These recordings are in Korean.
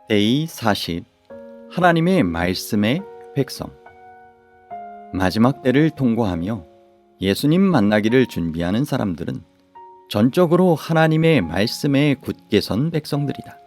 데이 40 하나님의 말씀의 백성. 마지막 때를 통과하며 예수님 만나기를 준비하는 사람들은 전적으로 하나님의 말씀에 굳게 선 백성들이다.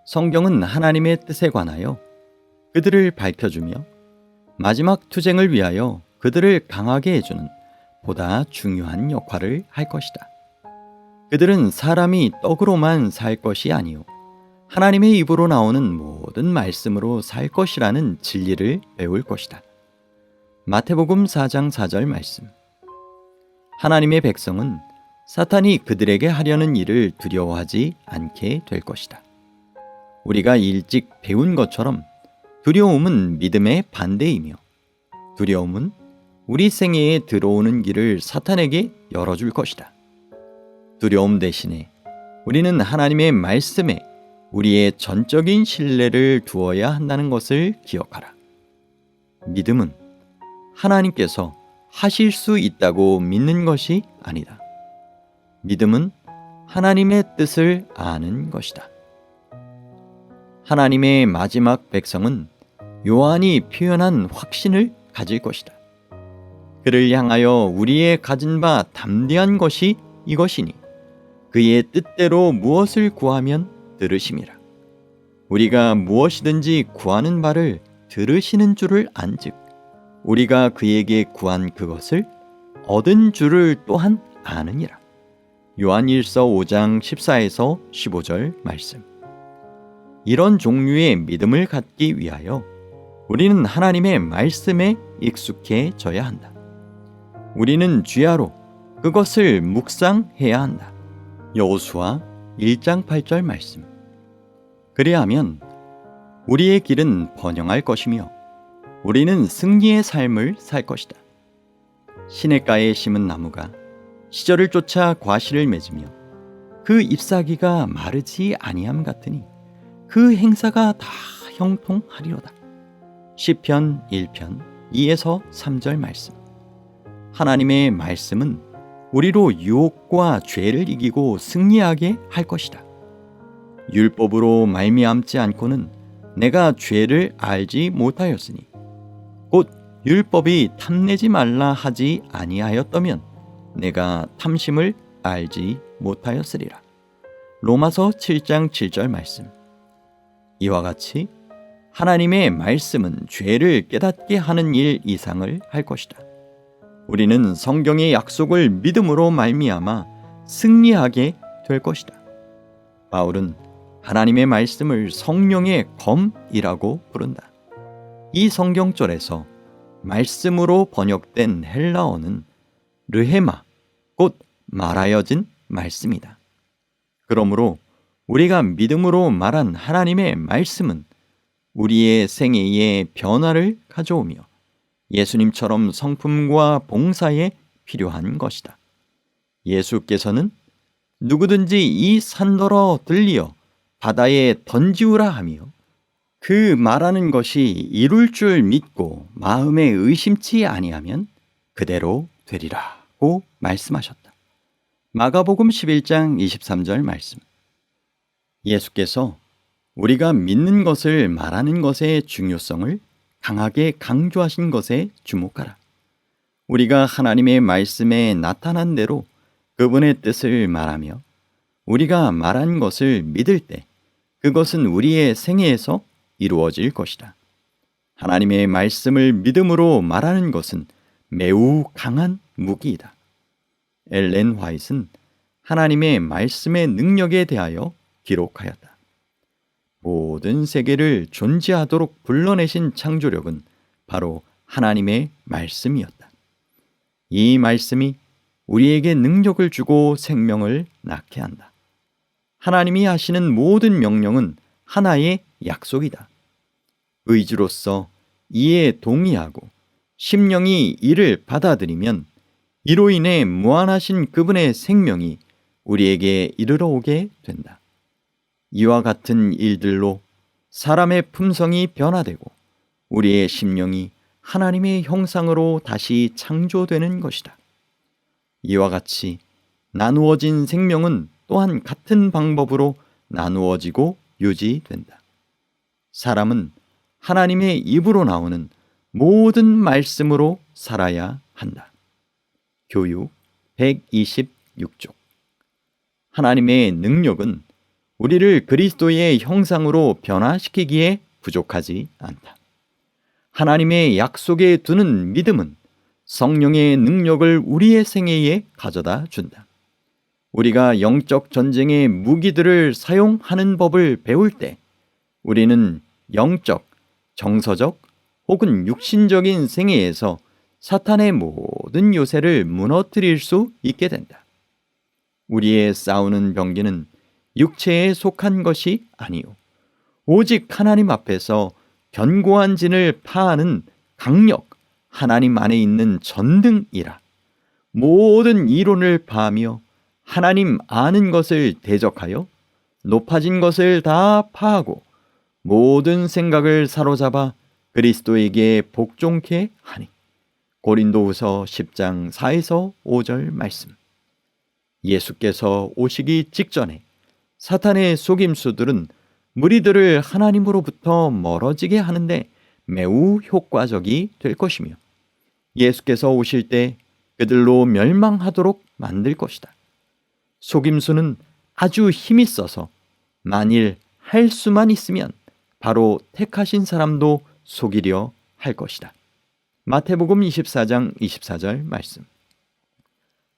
성경은 하나님의 뜻에 관하여 그들을 밝혀주며 마지막 투쟁을 위하여 그들을 강하게 해주는 보다 중요한 역할을 할 것이다. 그들은 사람이 떡으로만 살 것이 아니요 하나님의 입으로 나오는 모든 말씀으로 살 것이라는 진리를 배울 것이다. 마태복음 4장 4절 말씀. 하나님의 백성은 사탄이 그들에게 하려는 일을 두려워하지 않게 될 것이다. 우리가 일찍 배운 것처럼 두려움은 믿음의 반대이며 두려움은 우리 생애에 들어오는 길을 사탄에게 열어줄 것이다. 두려움 대신에 우리는 하나님의 말씀에 우리의 전적인 신뢰를 두어야 한다는 것을 기억하라. 믿음은 하나님께서 하실 수 있다고 믿는 것이 아니다. 믿음은 하나님의 뜻을 아는 것이다. 하나님의 마지막 백성은 요한이 표현한 확신을 가질 것이다. 그를 향하여 우리의 가진 바 담대한 것이 이것이니 그의 뜻대로 무엇을 구하면 들으심이라. 우리가 무엇이든지 구하는 바를 들으시는 줄을 안즉 우리가 그에게 구한 그것을 얻은 줄을 또한 아느니라. 요한일서 5장 14에서 15절 말씀. 이런 종류의 믿음을 갖기 위하여 우리는 하나님의 말씀에 익숙해져야 한다. 우리는 주야로 그것을 묵상해야 한다. 여호수아 1장 8절 말씀. 그리하면 우리의 길은 번영할 것이며 우리는 승리의 삶을 살 것이다. 시냇가에 심은 나무가 시절을 쫓아 과실을 맺으며 그 잎사귀가 마르지 아니함 같으니 그 행사가 다 형통하리로다. 시편 1편 2에서 3절 말씀. 하나님의 말씀은 우리로 유혹과 죄를 이기고 승리하게 할 것이다. 율법으로 말미암지 않고는 내가 죄를 알지 못하였으니 곧 율법이 탐내지 말라 하지 아니하였다면 내가 탐심을 알지 못하였으리라. 로마서 7장 7절 말씀. 이와 같이 하나님의 말씀은 죄를 깨닫게 하는 일 이상을 할 것이다. 우리는 성경의 약속을 믿음으로 말미암아 승리하게 될 것이다. 바울은 하나님의 말씀을 성령의 검이라고 부른다. 이 성경절에서 말씀으로 번역된 헬라어는 르헤마, 곧 말하여진 말씀이다. 그러므로 우리가 믿음으로 말한 하나님의 말씀은 우리의 생애에 변화를 가져오며 예수님처럼 성품과 봉사에 필요한 것이다. 예수께서는 누구든지 이 산더러 들리어 바다에 던지우라 하며 그 말하는 것이 이룰 줄 믿고 마음에 의심치 아니하면 그대로 되리라고 말씀하셨다. 마가복음 11장 23절 말씀. 예수께서 우리가 믿는 것을 말하는 것의 중요성을 강하게 강조하신 것에 주목하라. 우리가 하나님의 말씀에 나타난 대로 그분의 뜻을 말하며 우리가 말한 것을 믿을 때 그것은 우리의 생애에서 이루어질 것이다. 하나님의 말씀을 믿음으로 말하는 것은 매우 강한 무기이다. 엘렌 화이트는 하나님의 말씀의 능력에 대하여 기록하였다. 모든 세계를 존재하도록 불러내신 창조력은 바로 하나님의 말씀이었다. 이 말씀이 우리에게 능력을 주고 생명을 낳게 한다. 하나님이 하시는 모든 명령은 하나의 약속이다. 의지로서 이에 동의하고 심령이 이를 받아들이면 이로 인해 무한하신 그분의 생명이 우리에게 이르러 오게 된다. 이와 같은 일들로 사람의 품성이 변화되고 우리의 심령이 하나님의 형상으로 다시 창조되는 것이다. 이와 같이 나누어진 생명은 또한 같은 방법으로 나누어지고 유지된다. 사람은 하나님의 입으로 나오는 모든 말씀으로 살아야 한다. 교육 126쪽. 하나님의 능력은 우리를 그리스도의 형상으로 변화시키기에 부족하지 않다. 하나님의 약속에 두는 믿음은 성령의 능력을 우리의 생애에 가져다 준다. 우리가 영적 전쟁의 무기들을 사용하는 법을 배울 때 우리는 영적, 정서적 혹은 육신적인 생애에서 사탄의 모든 요새를 무너뜨릴 수 있게 된다. 우리의 싸우는 병기는 육체에 속한 것이 아니요 오직 하나님 앞에서 견고한 진을 파하는 강력, 하나님 안에 있는 전등이라. 모든 이론을 파하며 하나님 아는 것을 대적하여 높아진 것을 다 파하고 모든 생각을 사로잡아 그리스도에게 복종케 하니. 고린도후서 10장 4에서 5절 말씀. 예수께서 오시기 직전에 사탄의 속임수들은 무리들을 하나님으로부터 멀어지게 하는데 매우 효과적이 될 것이며 예수께서 오실 때 그들로 멸망하도록 만들 것이다. 속임수는 아주 힘이 써서 만일 할 수만 있으면 바로 택하신 사람도 속이려 할 것이다. 마태복음 24장 24절 말씀.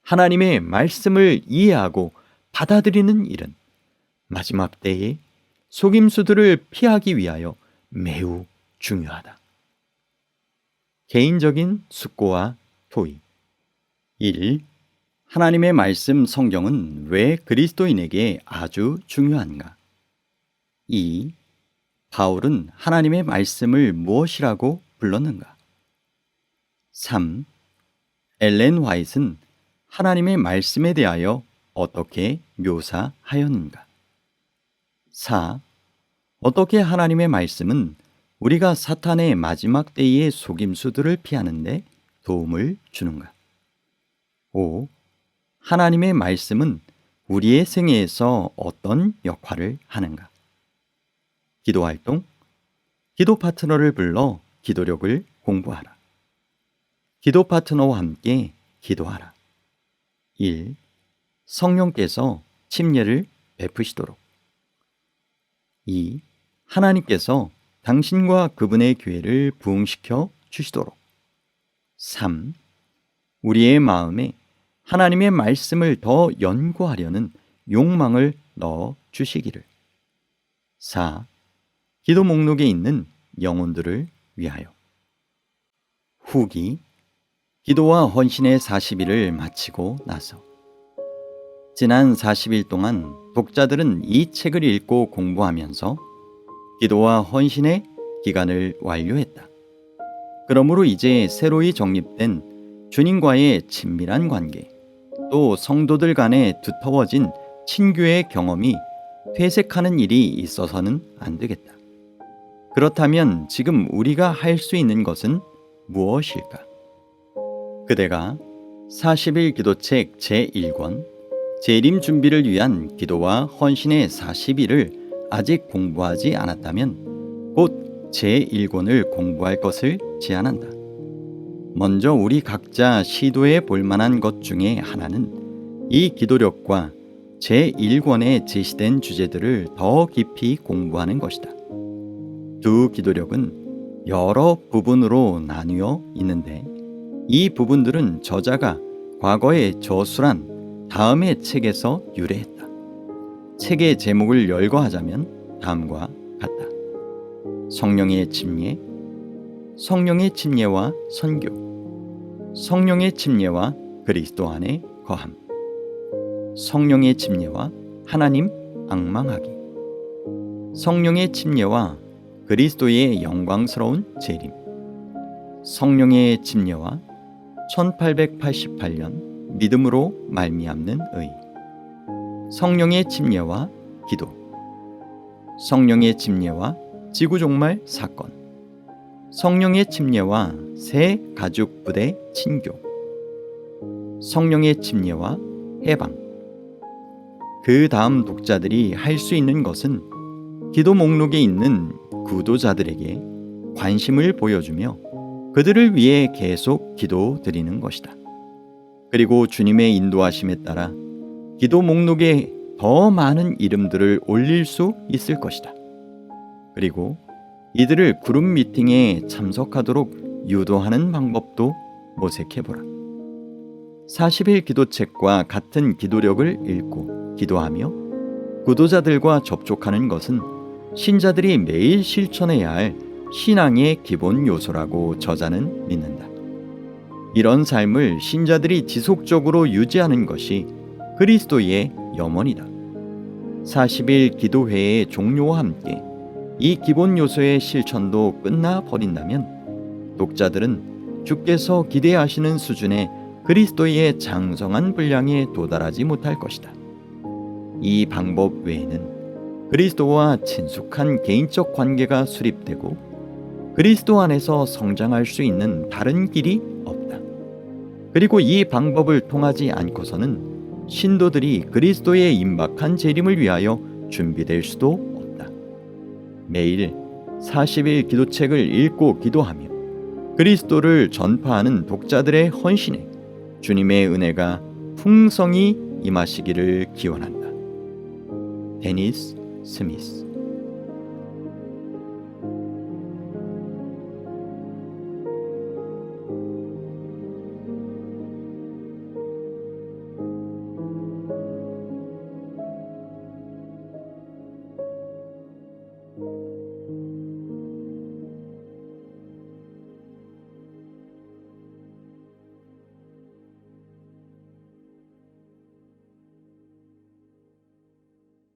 하나님의 말씀을 이해하고 받아들이는 일은 마지막 때에 속임수들을 피하기 위하여 매우 중요하다. 개인적인 숙고와 토의. 1. 하나님의 말씀 성경은 왜 그리스도인에게 아주 중요한가? 2. 바울은 하나님의 말씀을 무엇이라고 불렀는가? 3. 엘렌 화이트는 하나님의 말씀에 대하여 어떻게 묘사하였는가? 4. 어떻게 하나님의 말씀은 우리가 사탄의 마지막 때의 속임수들을 피하는 데 도움을 주는가? 5. 하나님의 말씀은 우리의 생애에서 어떤 역할을 하는가? 기도활동. 기도 파트너를 불러 기도력을 공부하라. 기도 파트너와 함께 기도하라. 1. 성령께서 침례를 베푸시도록. 2. 하나님께서 당신과 그분의 교회를 부흥시켜 주시도록. 3. 우리의 마음에 하나님의 말씀을 더 연구하려는 욕망을 넣어 주시기를. 4. 기도 목록에 있는 영혼들을 위하여. 후기. 기도와 헌신의 40일을 마치고 나서 지난 40일 동안 독자들은 이 책을 읽고 공부하면서 기도와 헌신의 기간을 완료했다. 그러므로 이제 새로이 정립된 주님과의 친밀한 관계, 또 성도들 간에 두터워진 친교의 경험이 퇴색하는 일이 있어서는 안 되겠다. 그렇다면 지금 우리가 할 수 있는 것은 무엇일까? 그대가 40일 기도책 제1권 재림 준비를 위한 기도와 헌신의 40일을 아직 공부하지 않았다면 곧 제1권을 공부할 것을 제안한다. 먼저 우리 각자 시도해 볼 만한 것 중에 하나는 이 기도력과 제1권에 제시된 주제들을 더 깊이 공부하는 것이다. 두 기도력은 여러 부분으로 나뉘어 있는데 이 부분들은 저자가 과거에 저술한 다음의 책에서 유래했다. 책의 제목을 열거하자면 다음과 같다. 성령의 침례, 성령의 침례와 선교, 성령의 침례와 그리스도 안에 거함, 성령의 침례와 하나님 앙망하기, 성령의 침례와 그리스도의 영광스러운 재림, 성령의 침례와 1888년 믿음으로 말미암는 의, 성령의 침례와 기도, 성령의 침례와 지구종말 사건, 성령의 침례와 새 가죽 부대 친교, 성령의 침례와 해방. 그 다음 독자들이 할 수 있는 것은 기도 목록에 있는 구도자들에게 관심을 보여주며 그들을 위해 계속 기도드리는 것이다. 그리고 주님의 인도하심에 따라 기도 목록에 더 많은 이름들을 올릴 수 있을 것이다. 그리고 이들을 그룹 미팅에 참석하도록 유도하는 방법도 모색해보라. 40일 기도책과 같은 기도력을 읽고 기도하며 구도자들과 접촉하는 것은 신자들이 매일 실천해야 할 신앙의 기본 요소라고 저자는 믿는다. 이런 삶을 신자들이 지속적으로 유지하는 것이 그리스도의 염원이다. 40일 기도회의 종료와 함께 이 기본 요소의 실천도 끝나 버린다면 독자들은 주께서 기대하시는 수준의 그리스도의 장성한 분량에 도달하지 못할 것이다. 이 방법 외에는 그리스도와 친숙한 개인적 관계가 수립되고 그리스도 안에서 성장할 수 있는 다른 길이 없다. 그리고 이 방법을 통하지 않고서는 신도들이 그리스도의 임박한 재림을 위하여 준비될 수도 없다. 매일 40일 기도책을 읽고 기도하며 그리스도를 전파하는 독자들의 헌신에 주님의 은혜가 풍성히 임하시기를 기원한다. 데니스 스미스.